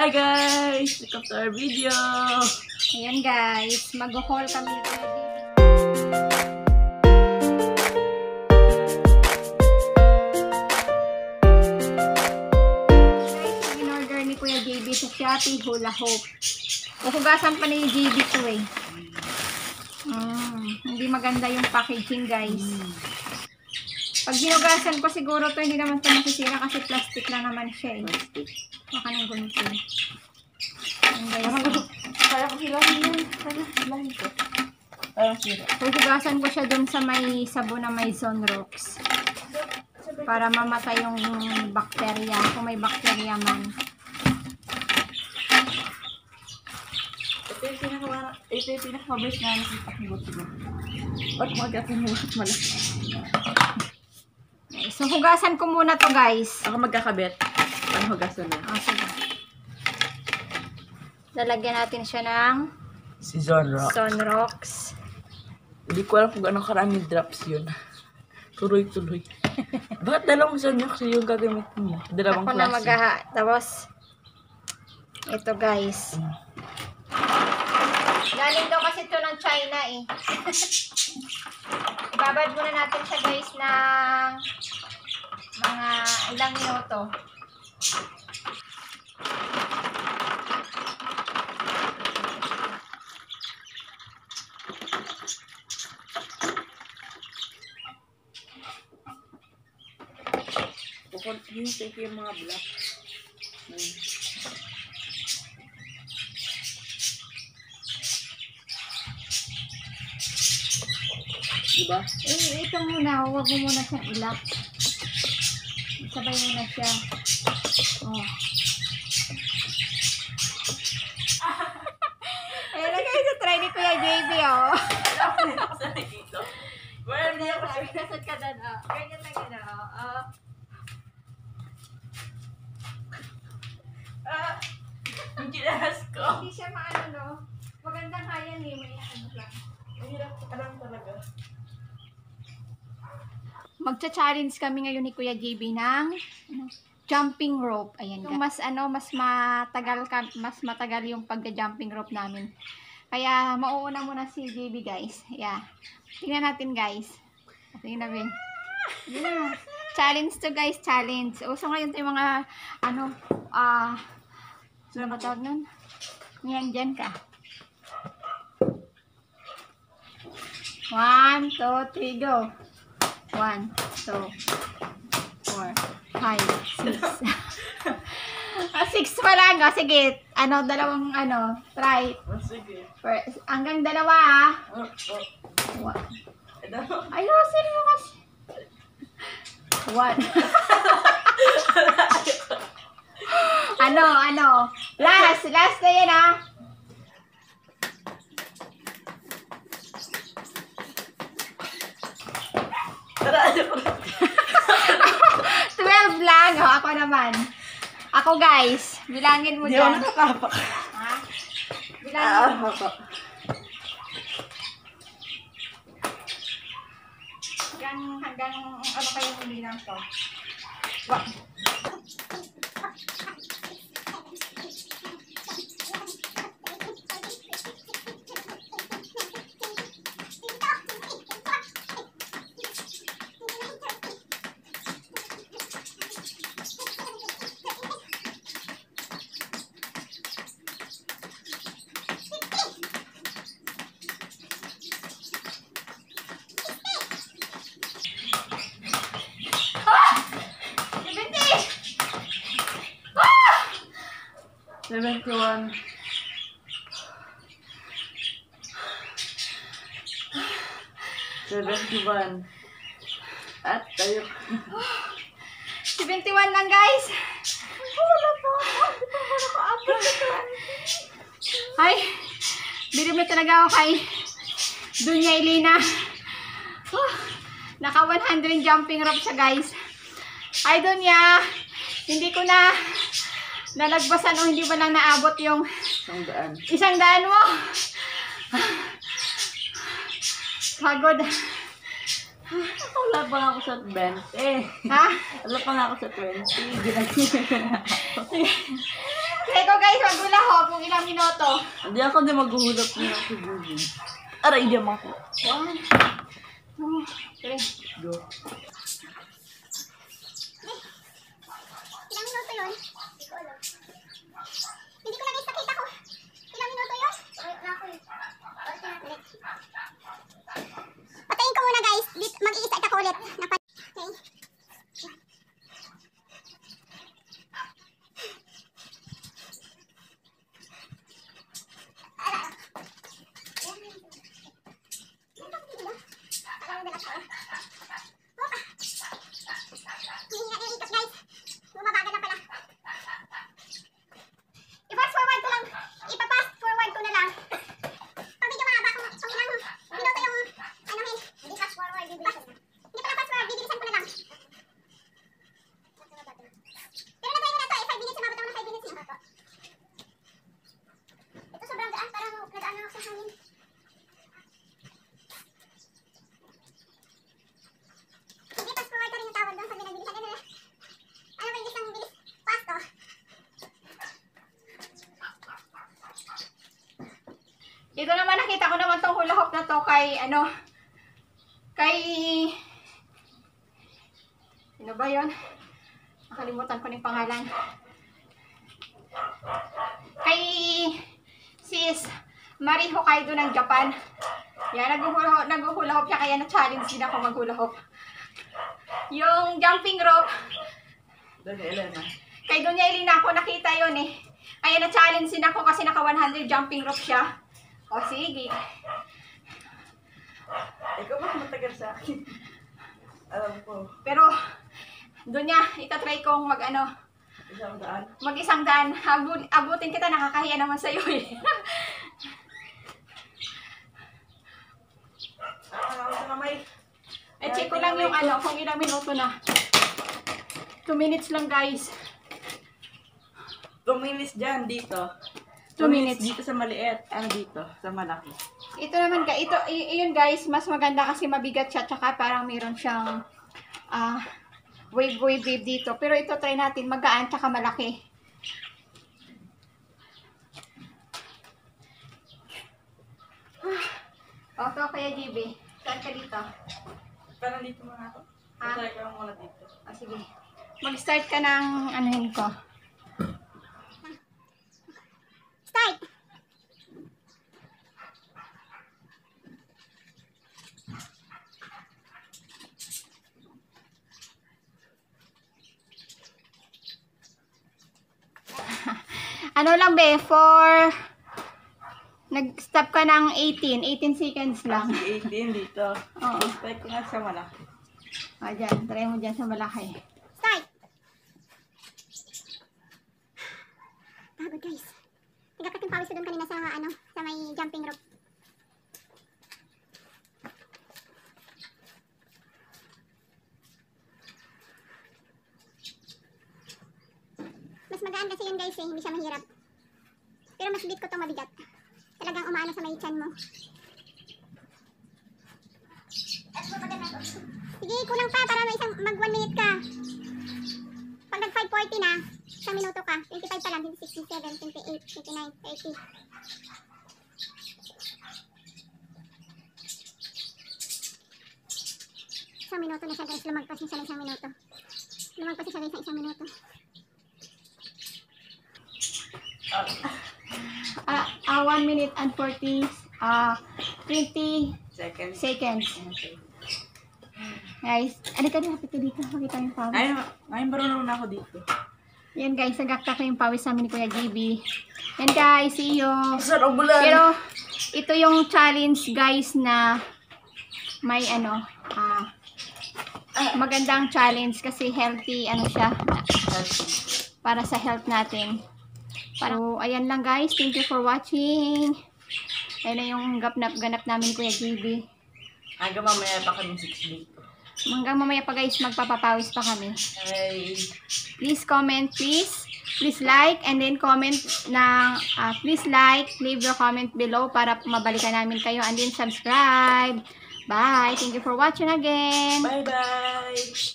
Hi guys! Welcome to our video! Ayan guys, mag-haul kami. Guys, in-order ni Kuya JB sa Shopee, Hula Hoop. Huhugasan pa ni JB to eh. Hindi maganda yung packaging guys. Pag hinugasan ko siguro to, hindi naman ito masisira kasi plastic na naman siya eh. Baka nang ganito. Kaya ko hilahin yun. Kaya hilahin ko. Parang sira. Huhugasan ko siya dun sa may sabon na may Zonrox. Para mamatay yung bakterya. Kung may bakterya man. Ito yung pinakamabis na nakipakibot ko. Ba't mag-ating husot malaki? So, hugasan ko muna to guys. Ako magkakabit. Ang hugasan na. Oh, sige. Lalagyan natin siya ng Si Zonrox. Zonrox. Hindi ko alam kung anong karaming drops yun. Tuloy-tuloy. Bakit dalawang Zonrox yung gagamit mo? Dalawang Ako na klase. maghaha. Tapos, ito guys. Galing daw kasi ito ng China eh. Babad muna natin siya guys ng mga ilang minuto. Hintay ko yung mga black. Diba? Eh, ito muna. Huwag mo muna siyang ilak. Sabay muna siya. Oh. Ayan na guys, try ni Kuya JB, oh. Well, hindi ako Sabi, nasad ka doon, oh. Ganyan lang yun, oh. yung ginas ko. Hindi siya maano, no? Magandang kaya ni may ano lang. Mahirap ka lang talaga. Magcha-challenge kami ngayon ni Kuya JB ng jumping rope. Ayan. Mas mas matagal yung pagja-jumping rope namin. Kaya mauuna muna si JB guys. Yeah. Tingnan natin guys. Tingnan namin. Yeah. Challenge to guys, challenge. Uso ngayon 'yung mga ano ano ba tawag nun? Ngayon dyan ka. 1, 2, 3, go. 1, 2, 4, 5, 6. 6 pa lang. O, sige. Ano, dalawang, try. Sige. Hanggang dalawa, ha. Ayusin mo kasi. 1. Ano. Last na yan, ha. Lang. O, ako naman. Ako, guys. Bilangin mo Hindi ako dyan. nakakapak. Ha? Bilangin mo. Hanggang ano kayong umilang to? Wah. Ah! 71. 71. At tayo. 71 lang guys. Wala pa ako. Hindi pa ako naka-upload. Ay, binibig talaga ako kay Dunya Elena. Naka 100 jumping rope siya guys. Ay Dunya, hindi ko na nalagbasan o hindi ba lang naabot yung 100. 100 mo. Pagod. Wala pa nga ako sa 20. Ha? Wala pa nga ako sa 20. Ginagin na ako. Try ko guys, maghula ho kung ilang minuto. Hindi ako din maghuhulap niya si Bubu. Aray, di ako. 1, 2, 3. Go. Ilang minuto yun? Hindi ko alam. Hindi ko na guys nakita ko. Ilang minuto yun? Patayin ko muna guys. Mag-i-start ako ulit. Okay. I-fast forward ko lang. Ipa-fast forward ko na lang. Pag medyo mahaba kung ilang minuto yung anuhin. Hindi fast forward, bibilisan na. Hindi pala fast forward, bibilisan ko na lang. Pero natry ko na to eh, 5 minutes, umabot ako ng 5 minutes eh. Ito sobrang gaan, parang nagaan na ako sa hangin. Hindi fast forward ka rin yung tawag doon pag binabilisan. Ano ba yung isang bilis? Fast to. Ito naman, nakita ko naman tong hula hoop na to kay, ano ba yun? Nakalimutan ko ng pangalan. Kay sis Mari Hokkaido ng Japan. Yan, naghuhula hoop siya, kaya na-challenge din ako maghula hoop. Yung jumping rope, Dali, Elena. kay Doña Elena ako nakita yun eh. Kaya na-challenge din ako kasi naka 100 jumping rope siya. O sige. Ikaw mas matagal sa akin. Alam ko. Pero, doon niya, itatry kong Isang daan. mag-isang daan. Abutin kita, nakakahiya naman sa'yo eh. Ako sa kamay. Check ko lang yung kung ilang minuto na. 2 minutes lang guys. 2 minutes dyan, dito. 2 minutes. Dito sa maliit. Dito, sa malaki. Ito naman, yun guys, mas maganda kasi mabigat siya, tsaka parang meron siyang wave dito. Pero ito try natin, magaan tsaka malaki. Ito kaya GB, saan ka dito? Parang dito muna ako. Ha? Try ko lang muna dito. Sige. Mag-start ka ng anuhin ko. Start! Ano lang be, nag-stop ka ng 18 seconds lang. 18 dito. Oo. Try ko nga sa malaki. Dyan, try mo dyan sa malaki. Start! Pagod guys. Nagkakating pawis ko doon kanina sa may jumping rope. Mas magaan kasi yun guys eh, hindi siya mahirap. Pero mas beat ko itong mabigat. Talagang umaano sa may chan mo. Sige, kulang pa para mag 1 minute ka. Pag nag 5:40 na, isang minuto ka. 25 pa lang, 26, 27, 28, 29, 30. Isang minuto na siya guys, lumagpas na siya ng isang minuto. Lumagpas na siya guys ng isang minuto. 1 minute and 20 Second. seconds. Okay. Guys, ano ka lapit ka dito? Makita yung pawis. Ngayon marunong na ako dito. Yan guys, nagakta ko yung pawis namin ni Kuya GB. Yan guys, see you. Sarap bulan. Pero, ito yung challenge guys na may magandang challenge kasi healthy, siya, para sa health natin. So, ayan lang guys. Thank you for watching. Ayan na yung ganap namin Kuya GB. Hanggang mamaya pa kami 6 dito. Hanggang mamaya pa guys, magpapapawis pa kami. Hey. Please comment, please. Please like and then comment please like, leave your comment below para mabalikan namin kayo, and then subscribe. Bye. Thank you for watching again. Bye-bye.